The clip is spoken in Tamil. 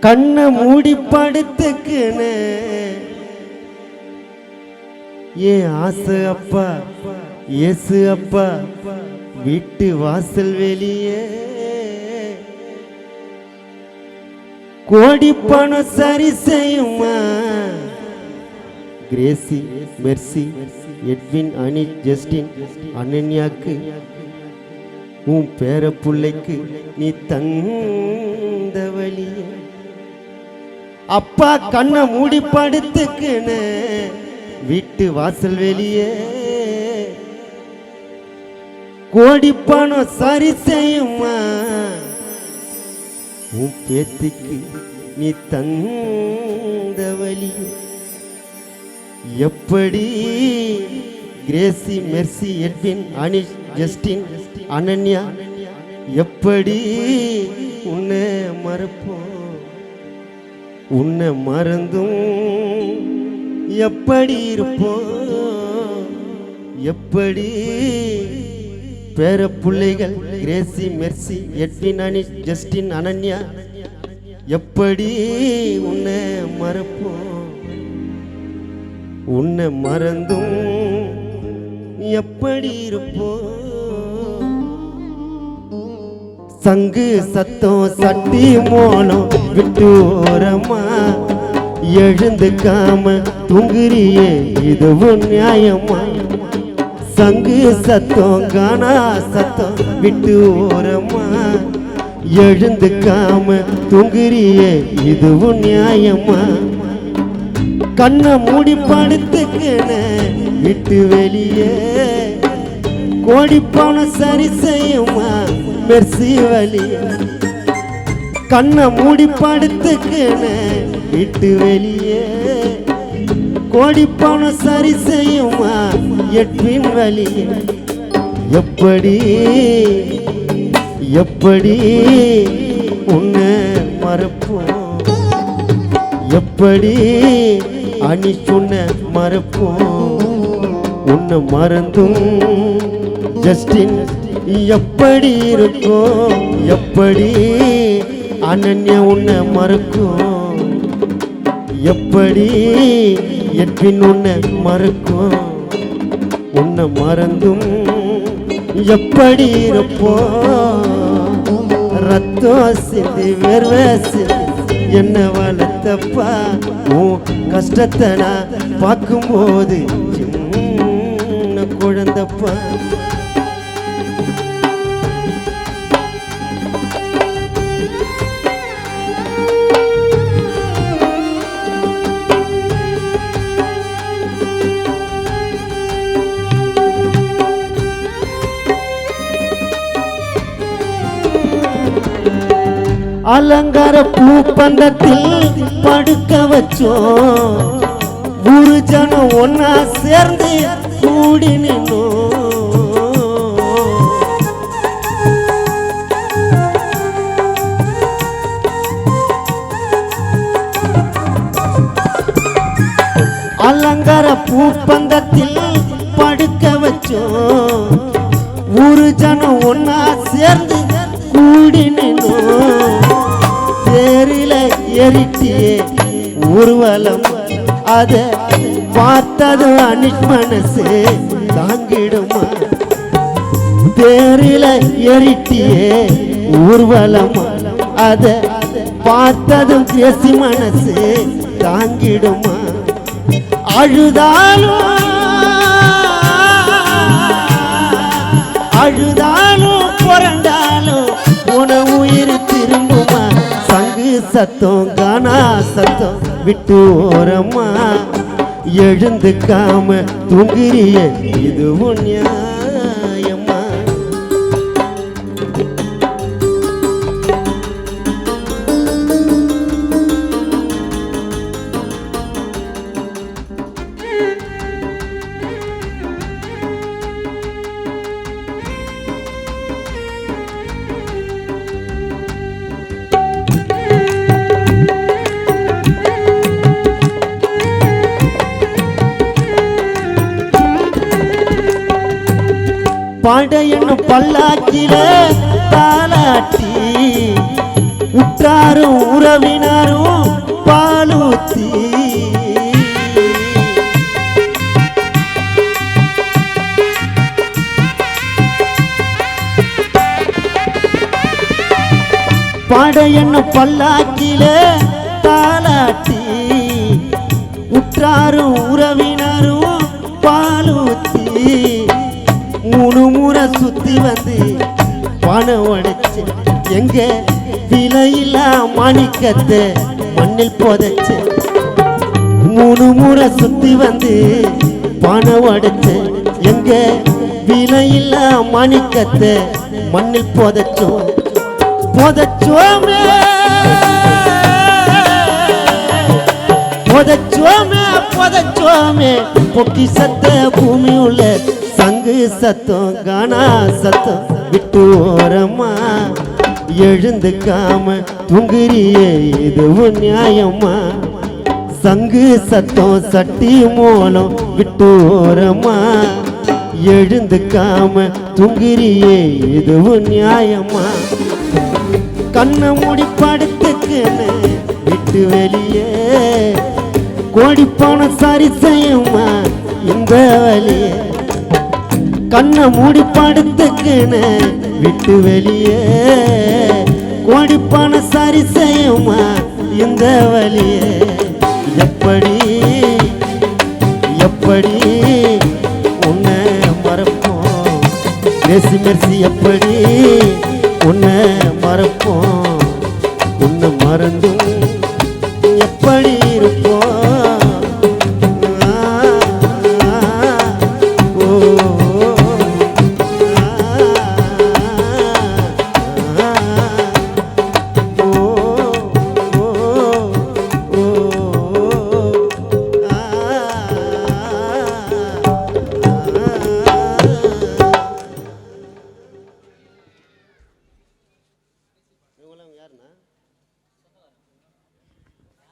கண்ணை மூடி படுத்துக்குன்னு ஏன் ஆசை அப்பா ஏசு அப்பா வீட்டு வாசல் வெளியே கோடி பணம் சரி செய்யுமா கிரேசி மெர்சி எட்வின் அனி ஜஸ்டின் அனன்யாக்கு உன் பேர பிள்ளைக்கு நீ தந்த வழிய அப்பா கண்ணை மூடி படுத்துக்குன்னு வீட்டு வாசல் வெளியே கோடி பணம் சரி செய்யுமா உன் பேத்திக்கு நீ தந்த வழி எப்படி Crazy Mercy Edwin Anish Justin Ananya எப்படி உன்னை மறப்போம் உன்னை மறந்தும் எப்படி இருப்போம் எப்படி பேர பிள்ளைகள் Crazy Mercy Edwin Anish Justin Ananya எப்படி உன்னை மறப்போம் உன்னை மறந்தும் எப்படி இருப்போம் சங்கு சத்தம் சட்டி மோனம் விட்டு ஓரமா எழுந்துக்காம தூங்குறியே இதுவும் நியாயமா சங்கு சத்தம் கானா சத்தம் விட்டு ஓரமா எழுந்துக்காம தூங்குறியே இதுவும் நியாயமா கண்ணை மூடி படுத்துக்கின விட்டு வெளியே கோடி பணம் சரி செய்யுமா மெர்சி வழி கண்ணை மூடி படுத்துக்கின விட்டு வெளியே கோடி பணம் சரி செய்யுமா எட்வின் வழி எப்படி எப்படி உன்னை மறப்போம் எப்படி அனி சொன்ன மறப்போம் உன்னை மறந்தும் ஜஸ்டின் எப்படி இருக்கும் எப்படி அனன்யா உன்னை மறக்கும் எப்படி எட்வின் உன்னை மறக்கும் உன்னை மறந்தும் எப்படி இருப்போம் ரத்தம் சிந்தி வேர்வை சிந்தி என்ன வளர்த்தப்பா உன் கஷ்டத்தை நான் பார்க்கும்போது சின்ன குழந்தப்பா அலங்கார பூப்பந்தத்தில் படுக்க வச்சோம் ஊரு ஜனம் ஒன்னா சேர்ந்து கூடி நின்னோம் அலங்கார பூப்பந்தத்தில் படுக்க வச்சோம் ஊரு ஜனம் ஒன்னா சேர்ந்து கூடி நின்னோம் தேரில ஏறிட்டியே ஊர்வலம் அத பார்த்தது அனிஷ் மனசு தாங்கிடுமா தேரில ஏறிட்டியே ஊர்வலம் அத பார்த்ததும் பேசி மனசு தாங்கிடுமா அழுதாலும் அழுதாலும் புரண்டாலும் உன உயிர் திரும்புமா சங்கு சத்தம் கானா சத்தம் விட்டு ஓரமா எழுந்துக்காம தூங்குறிய இதுவும் நியாயமா படையன் பல்லாக்கில தாலாட்டி உற்றாரும் உறவினரும் பாலூத்தி பாட என்ன பல்லாக்கிலே தாலாட்டி உற்றாரும் உறவினரும் பாலூத்தி 3 முறை சுத்தி வந்து பணம் உடைச்சு எங்க விலையில்லா மாணிக்கத்தை மண்ணில் புதைச்சு 3 முறை சுத்தி வந்து பணம் உடைச்சு எங்க விலையில்லா மாணிக்கத்தை மண்ணில் புதைச்சோம் புதைச்சோமே புதைச்சோமே புதைச்சோமே பொக்கிஷத்தை பூமி உள்ள சங்கு சத்தம் கானா சத்தம் விட்டு ஓரமா எழுந்துக்காம தூங்குறியே இதுவும் நியாயமா சங்கு சத்தம் சட்டி மூலம் விட்டு ஓரமா எழுந்துக்காம தூங்குறியே இதுவும் நியாயமா கண்ணை மூடி படுத்துக்குன்னு விட்டு வெளியே கோடிப்போன சரி செய்யுமா இந்த வழியே கண்ணை மூடி படுத்துக்குன்னு விட்டு வெளியே கோடிப்போன சரி செய்யுமா இந்த வழியே எப்படி எப்படி உன்னை மறப்போம் மெர்சி மெர்சி எப்படி உன்னை மறப்போம் உன்னை மறந்தும் எப்படி